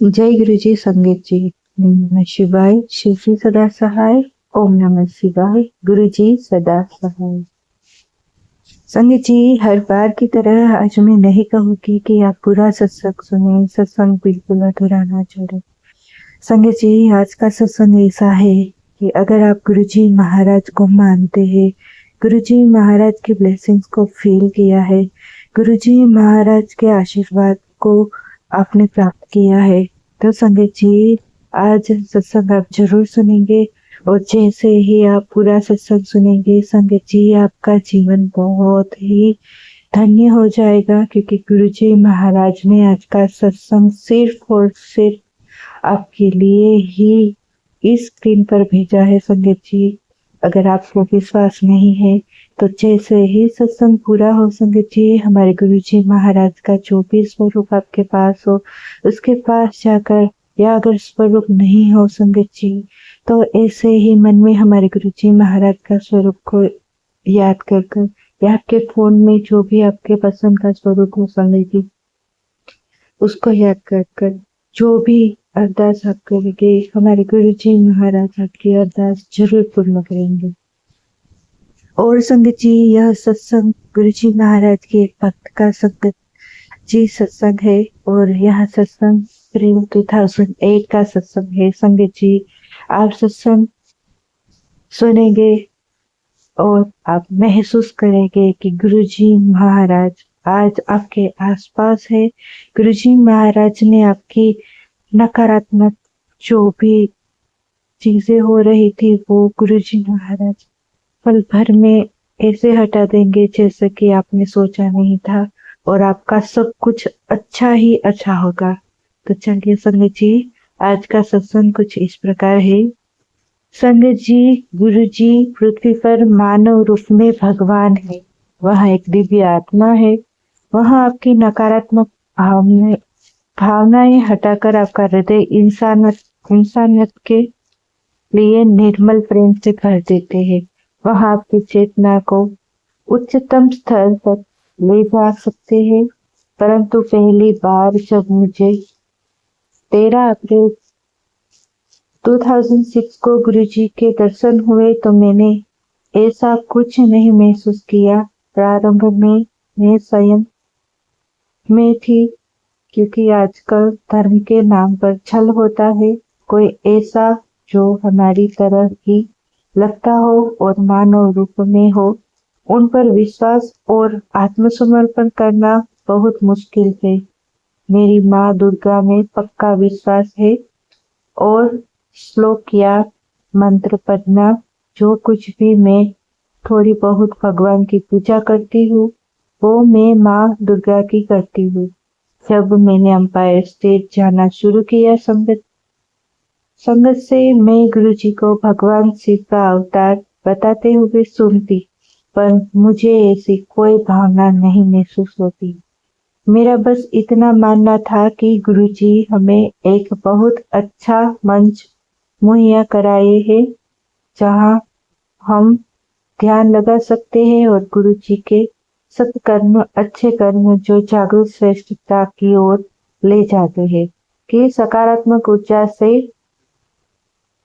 जय गुरु जी। संगत जी, ओम नमः शिवाय। शिव जी सदा सहाय। ओम नमः शिवाय। गुरु जी सदा सहाय। संगत जी, हर बार की तरह आज मैं नहीं कहूंगी कि आप पूरा सत्संग सुने। सत्संग बिल्कुल अधूरा ना छोड़े। संगत जी, आज का सत्संग ऐसा है कि अगर आप गुरु जी महाराज को मानते हैं, गुरु जी महाराज की ब्लेसिंग्स को फील किया है, गुरु जी महाराज के आशीर्वाद को आपने प्राप्त किया है, तो संगत जी आज सत्संग आप जरूर सुनेंगे। और जैसे ही आप पूरा सत्संग सुनेंगे संगत जी, आपका जीवन बहुत ही धन्य हो जाएगा, क्योंकि गुरु जी महाराज ने आज का सत्संग सिर्फ और सिर्फ आपके लिए ही इस स्क्रीन पर भेजा है। संगत जी, अगर आपको विश्वास नहीं है तो जैसे ही सत्संग पूरा हो संगत जी, हमारे गुरु जी महाराज का जो भी स्वरूप आपके पास हो उसके पास जाकर, या अगर स्वरूप नहीं हो संगत जी, तो ऐसे ही मन में हमारे गुरु जी महाराज का स्वरूप को याद कर कर, या आपके फोन में जो भी आपके पसंद का स्वरूप हो संगत जी, उसको याद कर कर जो भी अरदास आप करेंगे, हमारे गुरु जी महाराज आपकी अरदास जरूर पूर्ण करेंगे। और संगत जी, यह सत्संग गुरु जी महाराज के एक भक्त का संगत जी सत्संग है, और यह सत्संग प्रेम 2008 का सत्संग है। संगत जी, आप सत्संग सुनेंगे और आप महसूस करेंगे कि गुरु जी महाराज आज आपके आसपास है। गुरु जी महाराज ने आपकी नकारात्मक जो भी चीजें हो रही थी वो गुरु जी महाराज पल भर में ऐसे हटा देंगे जैसे कि आपने सोचा नहीं था, और आपका सब कुछ अच्छा ही अच्छा होगा। तो चलिए संगत जी, आज का सत्संग कुछ इस प्रकार है। संगत जी, गुरु जी पृथ्वी पर मानव रूप में भगवान है। वह एक दिव्य आत्मा है। वह आपकी नकारात्मक भावनाएं हटाकर आपका हृदय इंसानियत के लिए निर्मल प्रेम से भर देते हैं। वह आपकी चेतना को उच्चतम स्तर तक ले जा सकते हैं। परंतु पहली बार जब मुझे 13 अप्रैल 2006 को गुरुजी के दर्शन हुए तो मैंने ऐसा कुछ नहीं महसूस किया। प्रारंभ में मैं स्वयं में थी, क्योंकि आजकल धर्म के नाम पर छल होता है। कोई ऐसा जो हमारी तरह ही लगता हो और मानव रूप में हो, उन पर विश्वास और आत्मसमर्पण करना बहुत मुश्किल है। मेरी माँ दुर्गा में पक्का विश्वास है, और श्लोक या मंत्र पढ़ना, जो कुछ भी मैं थोड़ी बहुत भगवान की पूजा करती हूँ वो मैं माँ दुर्गा की करती हूँ। जब मैंने अंपायर स्टेट जाना शुरू किया संगत से मैं गुरुजी को भगवान शिव का अवतार बताते हुए सुनती, पर मुझे ऐसी कोई भावना नहीं महसूस होती। मेरा बस इतना मानना था कि गुरुजी हमें एक बहुत अच्छा मंच मुहैया कराए हैं, जहां हम ध्यान लगा सकते हैं और गुरुजी के सत्कर्म, अच्छे कर्म जो जागरूक श्रेष्ठता की ओर ले जाते हैं, कि सकारात्मक ऊर्जा से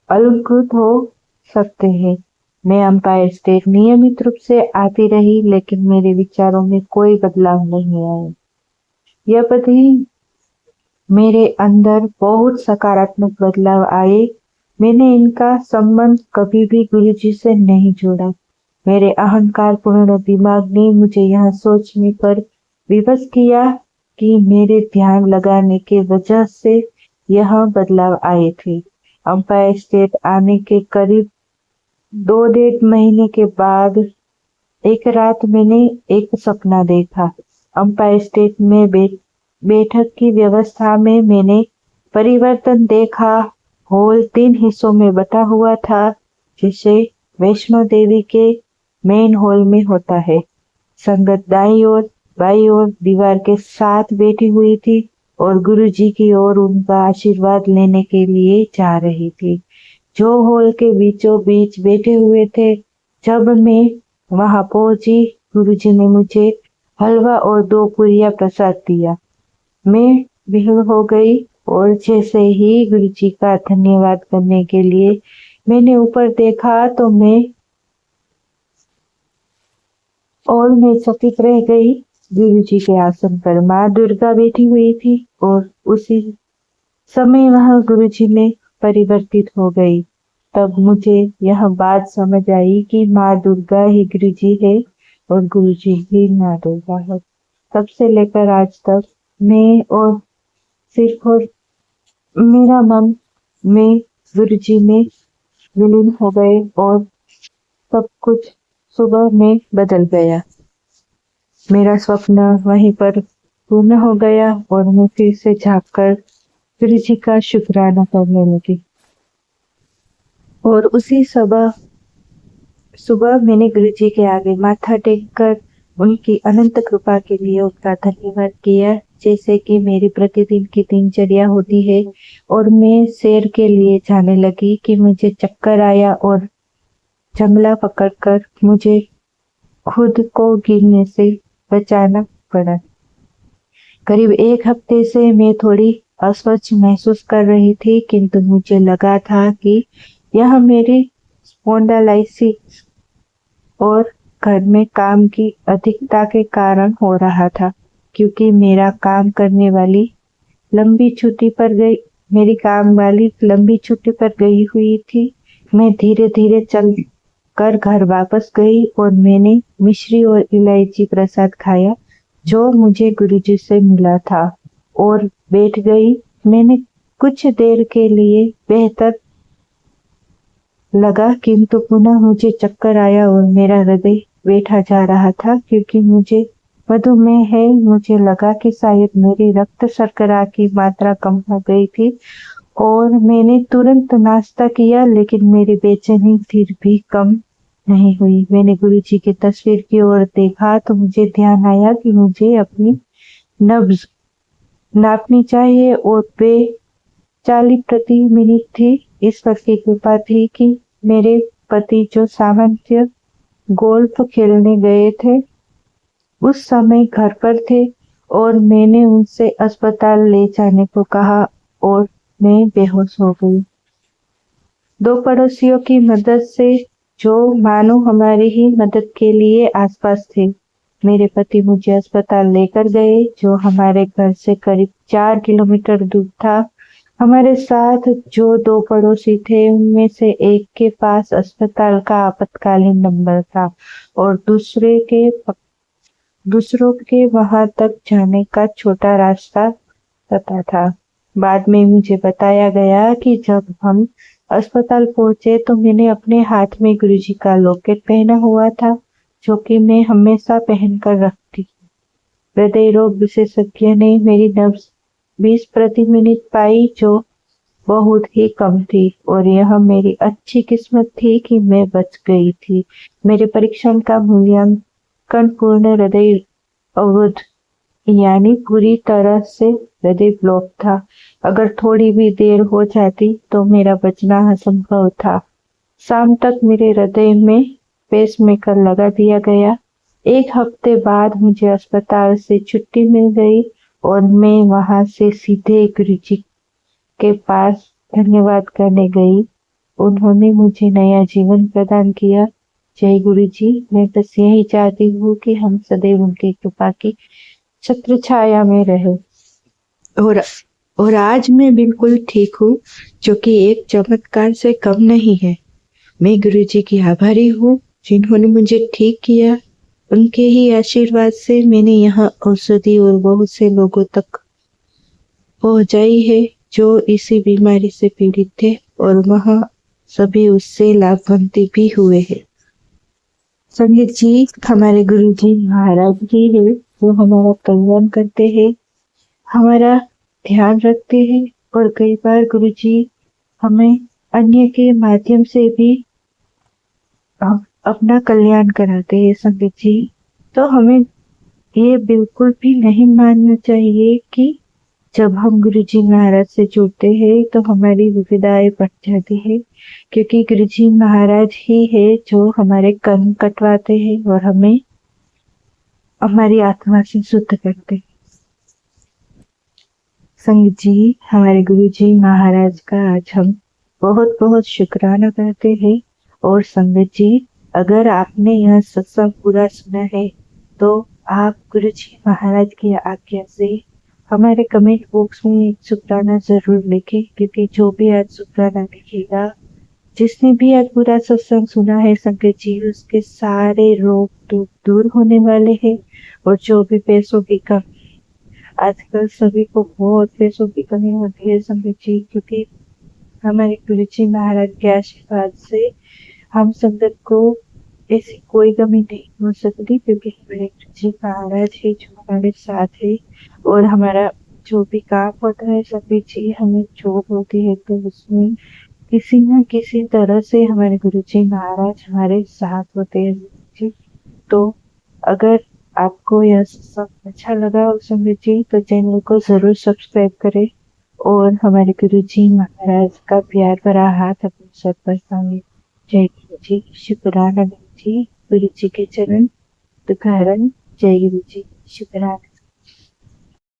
अलंकृत हो सकते हैं। मैं अंपायर स्टेट नियमित रूप से आती रही, लेकिन मेरे विचारों में कोई बदलाव नहीं आया। यह बदली मेरे अंदर बहुत सकारात्मक बदलाव आए। मैंने इनका संबंध कभी भी गुरुजी से नहीं जोड़ा। मेरे अहंकार पूर्ण दिमाग ने मुझे यह सोचने पर विवश किया कि मेरे ध्यान लगाने के वजह से यह बदलाव आए थे। अंपायर स्टेट आने के करीब 2 महीने के बाद एक रात मैंने एक सपना देखा। अंपायर स्टेट में बैठक की व्यवस्था में मैंने परिवर्तन देखा। हॉल 3 हिस्सों में बटा हुआ था, जिसे वैष्णो देवी के मेन हॉल में होता है। संगत दाईं ओर बाईं ओर दीवार के साथ बैठी हुई थी और गुरुजी की ओर उनका आशीर्वाद लेने के लिए जा रही थी, जो हॉल के बीचों बीच बैठे हुए थे। जब मैं वहां पहुंची, गुरुजी ने मुझे हलवा और 2 पूरियां प्रसाद दिया। मैं विह्वल हो गई और जैसे ही गुरु जी का धन्यवाद करने के लिए मैंने ऊपर देखा तो मैं चकित रह गई। गुरु जी के आसन पर माँ दुर्गा बैठी हुई थी और उसी समय वह गुरु जी में परिवर्तित हो गई। तब मुझे यह बात समझ आई कि माँ दुर्गा ही गुरु जी है और गुरु जी ही माँ दुर्गा है। तब से लेकर आज तक मैं और सिर्फ और मेरा मन में गुरु जी में विलीन हो गए और सब कुछ सुबह में बदल गया। मेरा स्वप्न वहीं पर पूर्ण हो गया और मैं फिर से जागकर गुरु जी का शुक्राना करने लगी। और उसी सुबह मैंने गुरु जी के आगे माथा टेककर उनकी अनंत कृपा के लिए उनका धन्यवाद किया। जैसे कि मेरी प्रतिदिन की दिनचर्या होती है और मैं सैर के लिए जाने लगी कि मुझे चक्कर आया और जंगला पकड़कर मुझे खुद को गिरने से बचाना पड़ा। करीब 1 हफ्ते से मैं थोड़ी अस्वस्थ महसूस कर रही थी, किंतु मुझे लगा था कि यह मेरी स्पॉन्डिलाइटिस और घर में काम की अधिकता के कारण हो रहा था, क्योंकि मेरी काम वाली लंबी छुट्टी पर गई हुई थी। मैं धीरे धीरे चल कर घर वापस गई और मैंने मिश्री और इलायची प्रसाद खाया जो मुझे गुरुजी से मिला था और बैठ गई। मैंने कुछ देर के लिए बेहतर लगा, किंतु पुनः मुझे चक्कर आया और मेरा हृदय बैठा जा रहा था, क्योंकि मुझे मधुमेह है। मुझे लगा कि शायद मेरी रक्त शर्करा की मात्रा कम हो गई थी और मैंने तुरंत नाश्ता किया, लेकिन मेरी बेचैनी फिर भी कम नहीं हुई। मैंने गुरुजी की तस्वीर की ओर देखा तो मुझे ध्यान आया कि मुझे अपनी नब्ज नापनी चाहिए और वे 40 प्रति मिनट थी। ईश्वर की कृपा थी कि मेरे पति जो सामान्य गोल्फ खेलने गए थे उस समय घर पर थे और मैंने उनसे अस्पताल ले जाने को कहा और मैं बेहोश हो गई। 2 पड़ोसियों की मदद से, जो मानो हमारी ही मदद के लिए आसपास थे, मेरे पति मुझे अस्पताल लेकर गए, जो हमारे घर से करीब 4 किलोमीटर दूर था। हमारे साथ जो 2 पड़ोसी थे उनमें से एक के पास अस्पताल का आपातकालीन नंबर था और दूसरों के वहां तक जाने का छोटा रास्ता पता था। बाद में मुझे बताया गया कि जब हम अस्पताल पहुंचे तो मैंने अपने हाथ में गुरुजी का लॉकेट पहना हुआ था, जो कि मैं हमेशा पहनकर रखती। हृदय रोग विशेषज्ञ ने मेरी नब्ज 20 प्रति मिनट पाई, जो बहुत ही कम थी और यह मेरी अच्छी किस्मत थी कि मैं बच गई थी। मेरे परीक्षण का मूल्यांकन पूर्ण हृदय अवरुद्ध, यानी पूरी तरह से हृदय ब्लॉक था। अगर थोड़ी भी देर हो जाती तो मेरा बचना असंभव था। शाम तक मेरे हृदय में पेसमेकर लगा दिया गया। 1 हफ्ते बाद मुझे अस्पताल से छुट्टी मिल गई और मैं वहां से सीधे गुरुजी के पास धन्यवाद करने गई। उन्होंने मुझे नया जीवन प्रदान किया। जय गुरुजी। मैं बस यही चाहती हूँ कि हम सदैव उनकी कृपा की छत्र छाया में रहे। और आज मैं बिल्कुल ठीक हूँ, जो कि एक चमत्कार से कम नहीं है। मैं गुरुजी की आभारी हूँ जिन्होंने मुझे ठीक किया। उनके ही आशीर्वाद से मैंने यहाँ औषधि और बहुत से लोगों तक पहुंचाई है जो इसी बीमारी से पीड़ित थे और वह सभी उससे लाभान्वित भी हुए हैं। संगीत जी हमारे गुरु जी महाराज जी है, वो हमारा कल्याण करते हैं, हमारा ध्यान रखते हैं और कई बार गुरु जी हमें अन्य के माध्यम से भी अपना कल्याण कराते हैं। संगीत जी, तो हमें ये बिल्कुल भी नहीं मानना चाहिए कि जब हम गुरुजी महाराज से जुड़ते हैं तो हमारी विविधाएं बढ़ जाती है, क्योंकि गुरुजी महाराज ही है जो हमारे कर्म कटवाते हैं और हमें हमारी आत्मा से शुद्ध करते हैं। संगत जी, हमारे गुरु जी महाराज का आज हम बहुत बहुत शुक्राना करते हैं। और संगत जी, अगर आपने यह सत्संग पूरा सुना है तो आप गुरु जी महाराज की आज्ञा से हमारे कमेंट बॉक्स में एक शुक्राना जरूर लिखें, क्योंकि जो भी आज शुक्राना लिखेगा, जिसने भी आज पूरा सत्संग सुना है संगत जी, उसके सारे रोग दुख दूर होने वाले हैं। और जो भी पैसों की कमी, आजकल सभी को बहुत पैसों की कमी होती है संगत जी, क्योंकि हमारे गुरु जी महाराज के आशीर्वाद से हम संगत को ऐसी कोई कमी नहीं हो सकती, क्योंकि हमारे गुरु जी महाराज है जो हमारे साथ है। और हमारा जो भी काम होता है संगत जी, हमें जॉब होती है तो उसमें किसी न किसी तरह से हमारे गुरु जी महाराज हमारे साथ होते हैं संगत जी। तो अगर आपको यह सब अच्छा लगा हो संगत जी, तो चैनल को जरूर सब्सक्राइब करें और हमारे गुरु जी महाराज का प्यार भरा हाथ अपने सर पर थामे। जय गुरु जी, शुक्राना गुरु जी, गुरु जी के चरण दुखारन। जय गुरु जी, शुक्राना।